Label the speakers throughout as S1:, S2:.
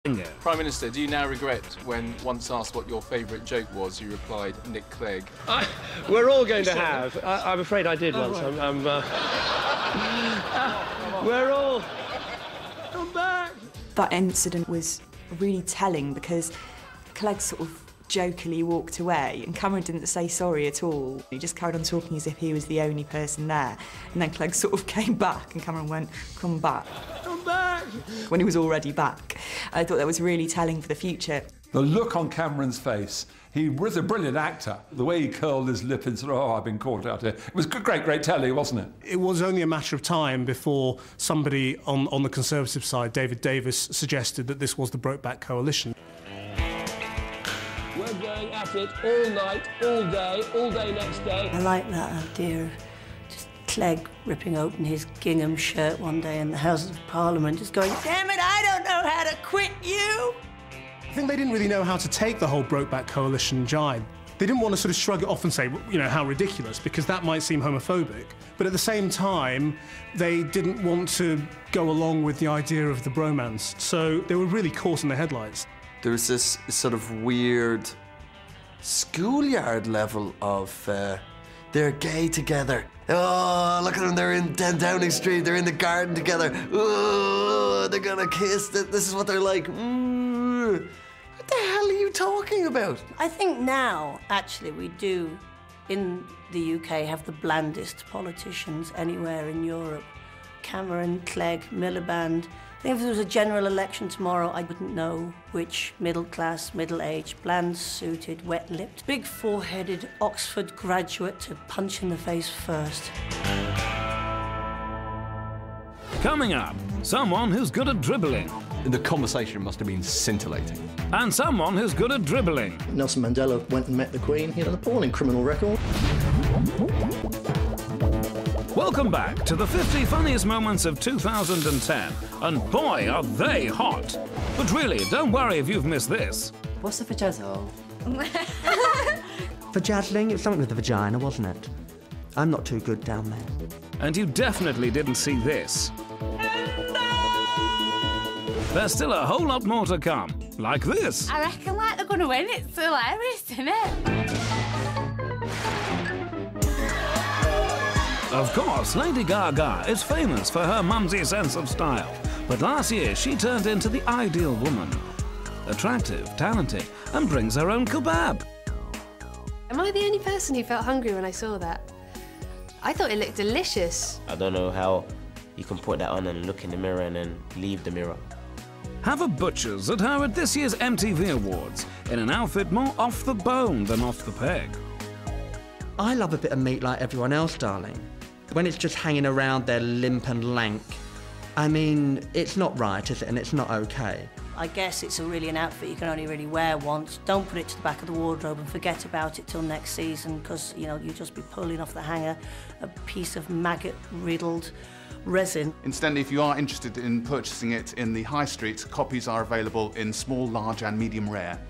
S1: Prime Minister, do you now regret when once asked what your favourite joke was, you replied, Nick Clegg?
S2: We're all going to have. I'm afraid I did once.
S1: Right.
S2: We're all... Come back!
S3: That incident was really telling because Clegg sort of jokingly walked away and Cameron didn't say sorry at all. He just carried on talking as if he was the only person there. And then Clegg sort of came back and Cameron went, come back.
S2: Come back!
S3: When he was already back. I thought that was really telling for the future.
S4: The look on Cameron's face, he was a brilliant actor. The way he curled his lip and said, oh, I've been caught out here. It was great telly, wasn't it?
S5: It was only a matter of time before somebody on the Conservative side, David Davis, suggested that this was the Brokeback Coalition.
S2: We're going at it all night, all day next day.
S6: I like that idea of just Clegg ripping open his gingham shirt one day in the Houses of Parliament, just going, damn it, I don't know how to quit you!
S5: I think they didn't really know how to take the whole Brokeback Coalition jibe. They didn't want to sort of shrug it off and say, you know, how ridiculous, because that might seem homophobic. But at the same time, they didn't want to go along with the idea of the bromance. So they were really caught in the headlights.
S7: There was this sort of weird schoolyard level of they're gay together. Oh, look at them, they're in Downing Street, they're in the garden together. Oh, they're gonna kiss, this is what they're like. What the hell are you talking about?
S6: I think now, actually, we do, in the UK, have the blandest politicians anywhere in Europe. Cameron, Clegg, Miliband. I think if there was a general election tomorrow, I wouldn't know which middle-class, middle-aged, bland-suited, wet-lipped, big-foreheaded Oxford graduate to punch in the face first.
S8: Coming up, someone who's good at dribbling.
S9: The conversation must have been scintillating.
S8: And someone who's good at dribbling.
S10: Nelson Mandela went and met the Queen. He had an appalling criminal record.
S8: Welcome back to the 50 funniest moments of 2010. And boy, are they hot. But really, don't worry if you've missed this.
S11: What's the vajazzle? Vajazzling? It was something with the vagina, wasn't it? I'm not too good down there.
S8: And you definitely didn't see this. There's still a whole lot more to come, like this.
S12: I reckon like they're going to win. It's hilarious, isn't it?
S8: Of course, Lady Gaga is famous for her mumsy sense of style. But last year, she turned into the ideal woman. Attractive, talented, and brings her own kebab.
S13: Am I the only person who felt hungry when I saw that? I thought it looked delicious.
S14: I don't know how you can put that on and look in the mirror and then leave the mirror.
S8: Have a butcher's at her at this year's MTV Awards in an outfit more off the bone than off the peg.
S11: I love a bit of meat like everyone else, darling. When it's just hanging around there limp and lank, I mean, it's not right, is it? And it's not okay.
S6: I guess it's really an outfit you can only really wear once. Don't put it to the back of the wardrobe and forget about it till next season, because, you know, you'll just be pulling off the hanger a piece of maggot-riddled resin.
S15: Instead, if you are interested in purchasing it in the high street, copies are available in small, large and medium rare.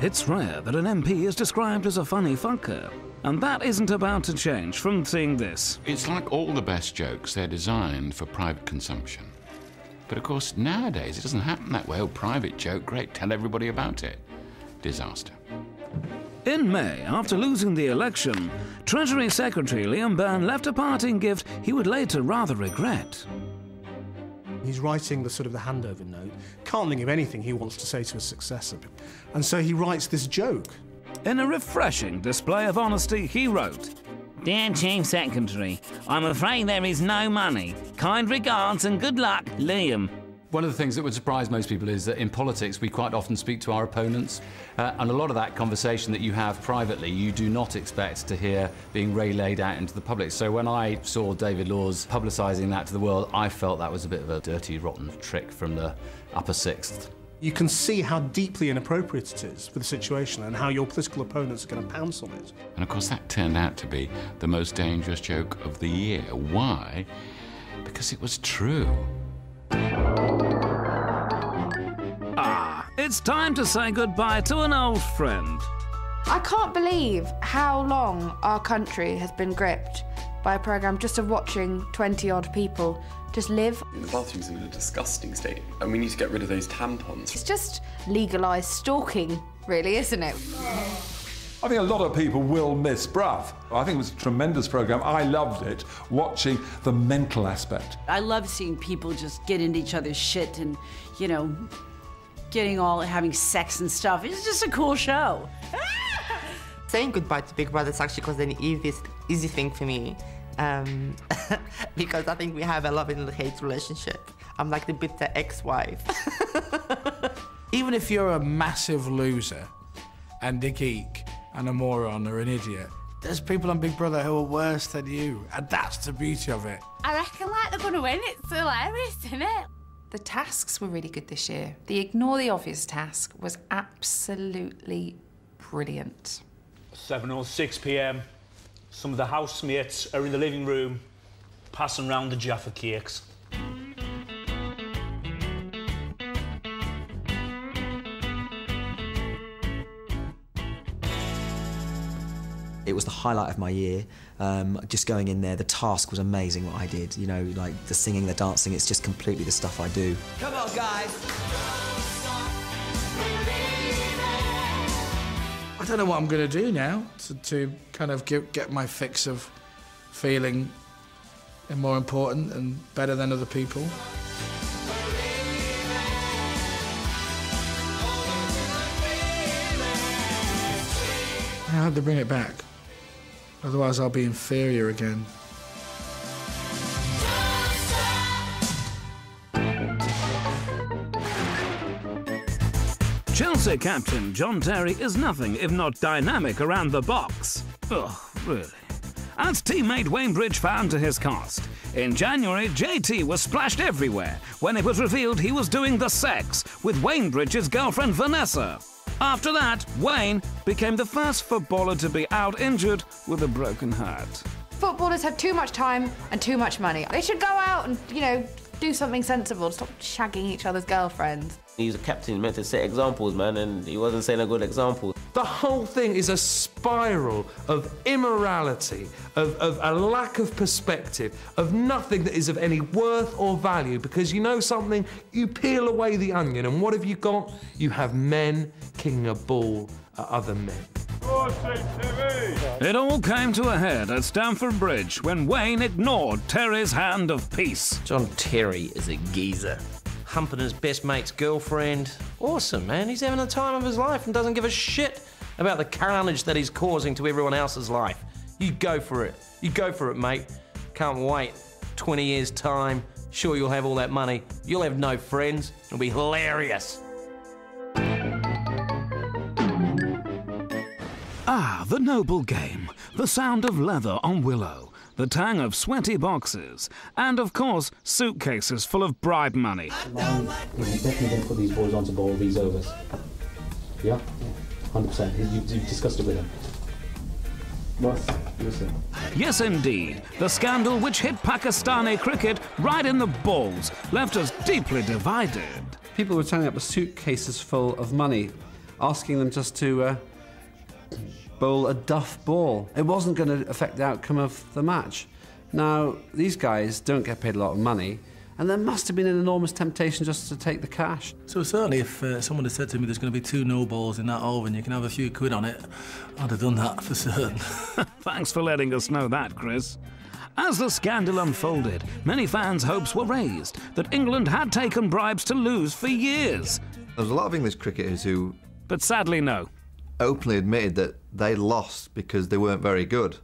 S8: It's rare that an MP is described as a funny fucker, and that isn't about to change from seeing this.
S16: It's like all the best jokes, they're designed for private consumption. But of course, nowadays it doesn't happen that way. Oh, private joke, great, tell everybody about it. Disaster.
S8: In May, after losing the election, Treasury Secretary Liam Byrne left a parting gift he would later rather regret.
S5: He's writing the handover note, can't think of anything he wants to say to his successor. And so he writes this joke.
S8: In a refreshing display of honesty, he wrote,
S17: "Dear Chief Secretary, I'm afraid there is no money. Kind regards and good luck, Liam."
S9: One of the things that would surprise most people is that in politics we quite often speak to our opponents, and a lot of that conversation that you have privately you do not expect to hear being relayed out into the public. So when I saw David Laws publicising that to the world, I felt that was a bit of a dirty, rotten trick from the upper sixth.
S5: You can see how deeply inappropriate it is for the situation and how your political opponents are going to pounce on it.
S16: And of course that turned out to be the most dangerous joke of the year. Why? Because it was true.
S8: It's time to say goodbye to an old friend.
S18: I can't believe how long our country has been gripped by a programme just of watching 20-odd people just live.
S19: The bathroom's in a disgusting state, and we need to get rid of those tampons.
S18: It's just legalised stalking, really, isn't it?
S4: I think a lot of people will miss Bruv. I think it was a tremendous programme. I loved it, watching the mental aspect.
S20: I love seeing people just get into each other's shit and, you know, having sex and stuff. It's just a cool show.
S21: Saying goodbye to Big Brother actually was an easy thing for me. Because I think we have a love and hate relationship. I'm like the bitter ex-wife.
S22: Even if you're a massive loser and a geek and a moron or an idiot, there's people on Big Brother who are worse than you, and that's the beauty of it.
S12: I reckon like they're going to win. It's hilarious, isn't it?
S23: The tasks were really good this year. The Ignore the Obvious task was absolutely brilliant.
S24: 7:06 p.m. Some of the housemates are in the living room passing round the Jaffa cakes.
S25: It was the highlight of my year. Just going in there, the task was amazing what I did. You know, like the singing, the dancing, it's just completely the stuff I do.
S21: Come on, guys.
S22: I don't know what I'm going to do now to kind of get my fix of feeling more important and better than other people. I had to bring it back. Otherwise, I'll be inferior again.
S8: Chelsea captain John Terry is nothing if not dynamic around the box. Ugh, really. As teammate Wayne Bridge found to his cost, in January, JT was splashed everywhere when it was revealed he was doing the sex with Wayne Bridge's girlfriend Vanessa. After that, Wayne became the first footballer to be out injured with a broken heart.
S18: Footballers have too much time and too much money. They should go out and, you know, do something sensible. Stop shagging each other's girlfriends.
S14: He's a captain, meant to set examples, man, and he wasn't setting a good example.
S26: The whole thing is a spiral of immorality, of a lack of perspective, of nothing that is of any worth or value, because you know something? You peel away the onion, and what have you got? You have men kicking a ball at other men.
S8: It all came to a head at Stamford Bridge when Wayne ignored Terry's hand of peace.
S27: John Terry is a geezer. Humping his best mate's girlfriend. Awesome, man. He's having the time of his life and doesn't give a shit about the carnage that he's causing to everyone else's life. You go for it. You go for it, mate. Can't wait. 20 years' time. Sure, you'll have all that money. You'll have no friends. It'll be hilarious.
S8: Ah, the noble game. The sound of leather on willow. The tang of sweaty boxes. And, of course, suitcases full of bribe money.
S28: You're definitely going to put these boys onto bowl these overs. Yeah? 100%. You've discussed it with him.
S8: Yes, indeed. The scandal which hit Pakistani cricket right in the balls left us deeply divided.
S29: People were turning up with suitcases full of money, asking them just to bowl a duff ball. It wasn't going to affect the outcome of the match. Now, these guys don't get paid a lot of money, and there must have been an enormous temptation just to take the cash.
S30: So certainly if someone had said to me there's going to be 2 no balls in that over and you can have a few quid on it, I'd have done that for certain.
S8: Thanks for letting us know that, Chris. As the scandal unfolded, many fans' hopes were raised that England had taken bribes to lose for years.
S31: There's a lot of English cricketers who...
S8: But sadly, no.
S31: ...openly admitted that they lost because they weren't very good,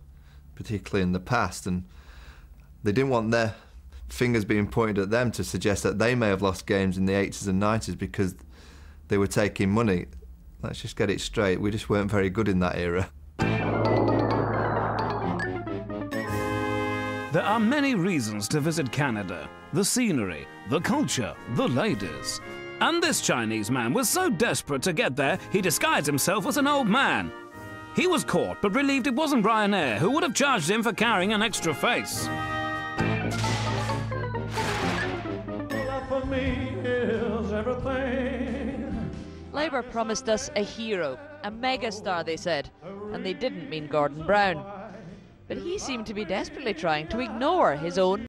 S31: particularly in the past, and they didn't want their fingers being pointed at them to suggest that they may have lost games in the 80s and 90s because they were taking money. Let's just get it straight, we just weren't very good in that era.
S8: There are many reasons to visit Canada. The scenery, the culture, the ladies. And this Chinese man was so desperate to get there, he disguised himself as an old man. He was caught, but relieved it wasn't Ryanair, who would have charged him for carrying an extra face.
S32: Labour promised us a hero, a megastar, they said, and they didn't mean Gordon Brown. but he seemed to be desperately trying to ignore his own